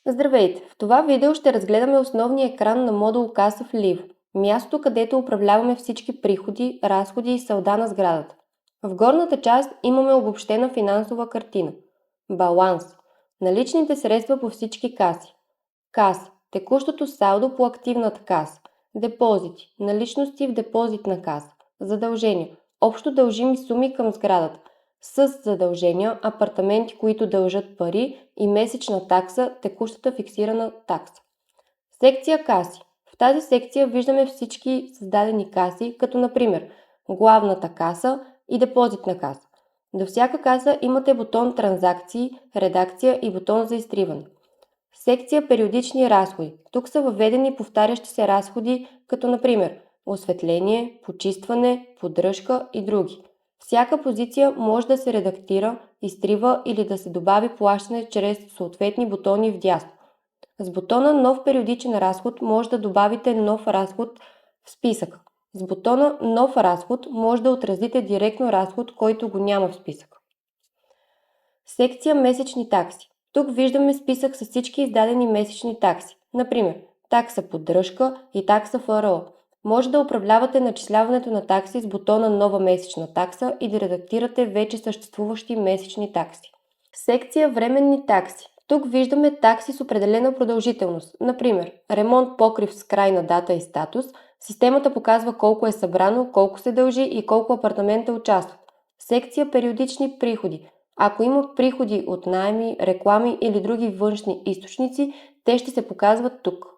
Здравейте! В това видео ще разгледаме основния екран на модул каса в Livo, място където управляваме всички приходи, разходи и салда на сградата. В горната част имаме обобщена финансова картина. Баланс. Наличните средства по всички каси. Каса. Текущото салдо по активната каса. Депозити. Наличности в депозитна каса. Задължения. Общо дължими суми към сградата. С задължения, апартаменти, които дължат пари и месечна такса, текущата фиксирана такса. Секция каси. В тази секция виждаме всички създадени каси, като например главната каса и депозитна каса. До всяка каса имате бутон транзакции, редакция и бутон за изтриване. Секция периодични разходи. Тук са въведени повтарящи се разходи, като например осветление, почистване, поддръжка и други. Всяка позиция може да се редактира, изтрива или да се добави плащане чрез съответни бутони вдясно. С бутона Нов периодичен разход може да добавите нов разход в списъка. С бутона Нов разход може да отразите директно разход, който го няма в списъка. Секция Месечни такси. Тук виждаме списък с всички издадени месечни такси. Например, такса поддръжка и такса ФРО. Може да управлявате начисляването на такси с бутона Нова месечна такса и да редактирате вече съществуващи месечни такси. Секция Временни такси. Тук виждаме такси с определена продължителност. Например, ремонт покрив с крайна дата и статус. Системата показва колко е събрано, колко се дължи и колко апартамента участват. Секция Периодични приходи. Ако има приходи от наеми, реклами или други външни източници, те ще се показват тук.